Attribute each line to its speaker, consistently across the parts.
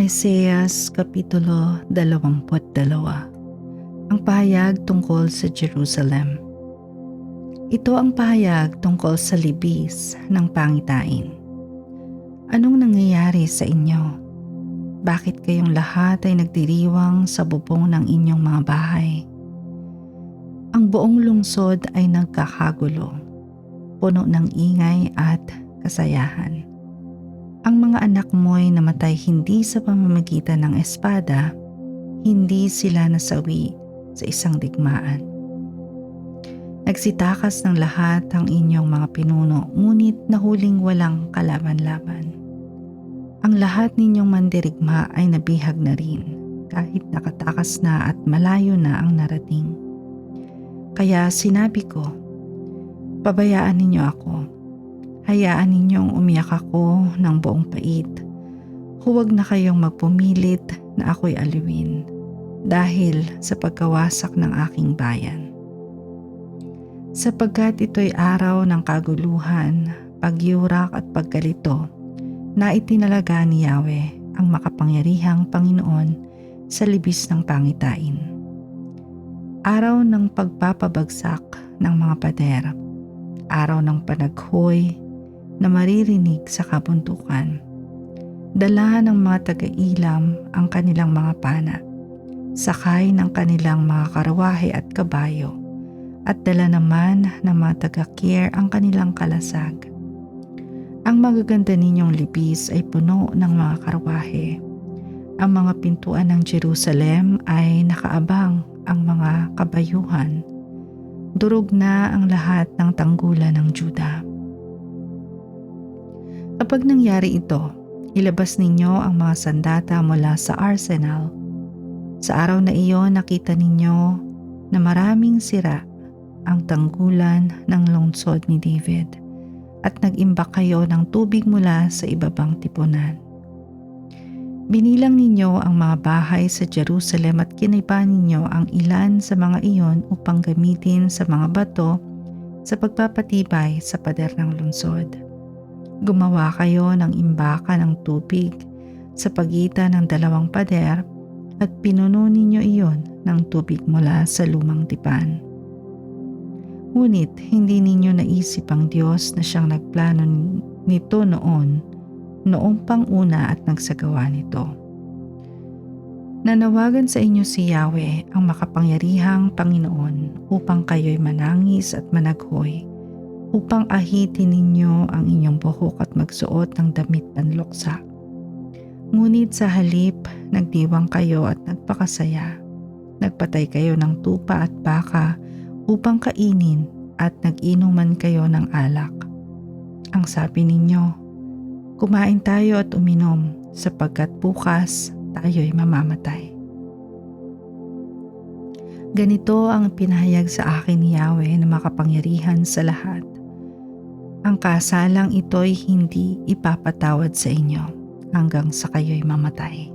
Speaker 1: Isaias Kapitulo 22. Ang pahayag tungkol sa Jerusalem. Ito ang pahayag tungkol sa libis ng pangitain. Anong nangyayari sa inyo? Bakit kayong lahat ay nagdiriwang sa bubong ng inyong mga bahay? Ang buong lungsod ay nagkakagulo, puno ng ingay at kasayahan. Ang mga anak mo'y namatay hindi sa pamamagitan ng espada, hindi sila nasawi sa isang digmaan. Nagsitakas ng lahat ang inyong mga pinuno, ngunit nahuling walang kalaban-laban. Ang lahat ninyong mandirigma ay nabihag na rin, kahit nakatakas na at malayo na ang narating. Kaya sinabi ko, pabayaan ninyo ako. Hayaan ninyong umiyak ako ng buong pait. Huwag na kayong magpumilit na ako'y aliwin dahil sa pagkawasak ng aking bayan. Sapagkat ito'y araw ng kaguluhan, pagyurak at pagkalito na itinalaga ni Yahweh ang makapangyarihang Panginoon sa libis ng pangitain. Araw ng pagpapabagsak ng mga pader, araw ng panaghoy na maririnig sa kabundukan. Dala ng mga taga-ilam ang kanilang mga pana, sakay ng kanilang mga karawahe at kabayo, at dala naman ng mga taga-Kir ang kanilang kalasag. Ang magaganda ninyong libis ay puno ng mga karawahe. Ang mga pintuan ng Jerusalem ay nakaabang ang mga kabayuhan. Durog na ang lahat ng tanggulan ng Juda. Kapag nangyari ito, ilabas ninyo ang mga sandata mula sa arsenal. Sa araw na iyon nakita ninyo na maraming sira ang tanggulan ng lungsod ni David at nag-imbak kayo ng tubig mula sa ibabang tipunan. Binilang ninyo ang mga bahay sa Jerusalem at kinaiba ninyo ang ilan sa mga iyon upang gamitin sa mga bato sa pagpapatibay sa pader ng lungsod. Gumawa kayo ng imbaka ng tubig sa pagitan ng dalawang pader at pinuno ninyo iyon ng tubig mula sa lumang tipan. Ngunit hindi ninyo naisip ang Diyos na siyang nagplano nito noong panguna at nagsagawa nito. Nanawagan sa inyo si Yahweh ang makapangyarihang Panginoon upang kayo'y manangis at managhoy, upang ahitin ninyo ang inyong buhok at magsuot ng damit panluksa. Ngunit sa halip, nagdiwang kayo at nagpakasaya. Nagpatay kayo ng tupa at baka upang kainin at nag-inuman kayo ng alak. Ang sabi ninyo, kumain tayo at uminom sapagkat bukas tayo'y mamamatay. Ganito ang pinahayag sa akin ni Yahweh na makapangyarihan sa lahat. Ang kasalang ito'y hindi ipapatawad sa inyo hanggang sa kayo'y mamatay.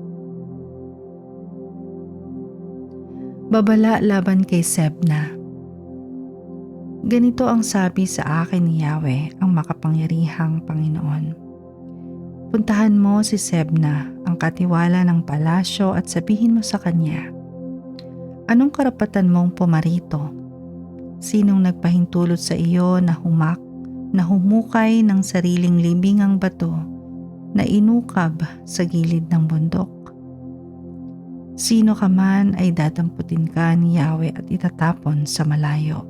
Speaker 1: Babala laban kay Sebna. Ganito ang sabi sa akin ni Yahweh, ang makapangyarihang Panginoon. Puntahan mo si Sebna, ang katiwala ng palasyo, at sabihin mo sa kanya, anong karapatan mong pumarito? Sinong nagpahintulot sa iyo na humukay ng sariling libingang bato na inukab sa gilid ng bundok? Sino ka man ay dadamputin ka ni Yahweh at itatapon sa malayo.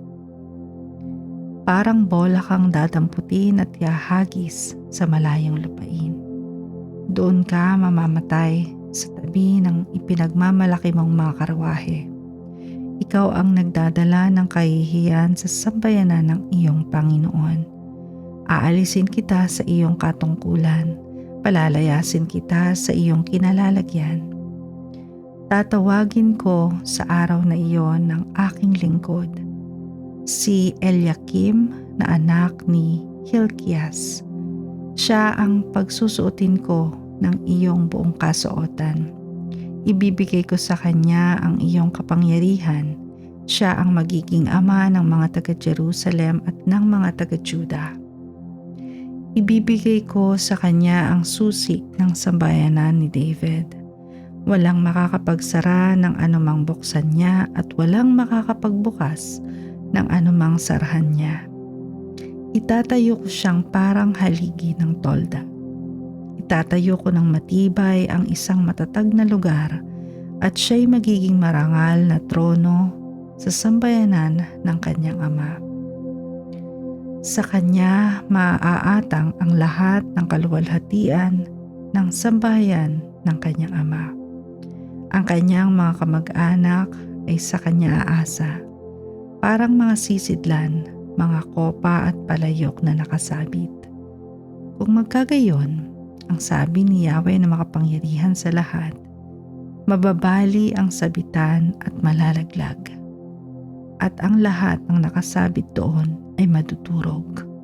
Speaker 1: Parang bola kang dadamputin at ihahagis sa malayong lupain. Doon ka mamamatay sa tabi ng ipinagmamalaki mong mga karwahe. Ikaw ang nagdadala ng kahihiyan sa sambayanan ng iyong Panginoon. Aalisin kita sa iyong katungkulan, palalayasin kita sa iyong kinalalagyan. Tatawagin ko sa araw na iyon ng aking lingkod, si Eliakim na anak ni Hilkias. Siya ang pagsusuotin ko ng iyong buong kasuotan. Ibibigay ko sa kanya ang iyong kapangyarihan. Siya ang magiging ama ng mga taga-Jerusalem at ng mga taga-Juda. Ibibigay ko sa kanya ang susi ng sambayanan ni David. Walang makakapagsara ng anumang buksan niya at walang makakapagbukas ng anumang sarahan niya. Itatayo ko siyang parang haligi ng tolda. Itatayo ko ng matibay ang isang matatag na lugar at siya'y magiging marangal na trono sa sambayanan ng kanyang ama. Sa kanya maaatang ang lahat ng kaluwalhatian ng sambahayan ng kanyang ama. Ang kanyang mga kamag-anak ay sa kanya aasa, parang mga sisidlan, mga kopa at palayok na nakasabit. Kung magkagayon, ang sabi ni Yahweh na makapangyarihan sa lahat, mababali ang sabitan at malalaglag, at ang lahat ng nakasabit doon ay madudurog.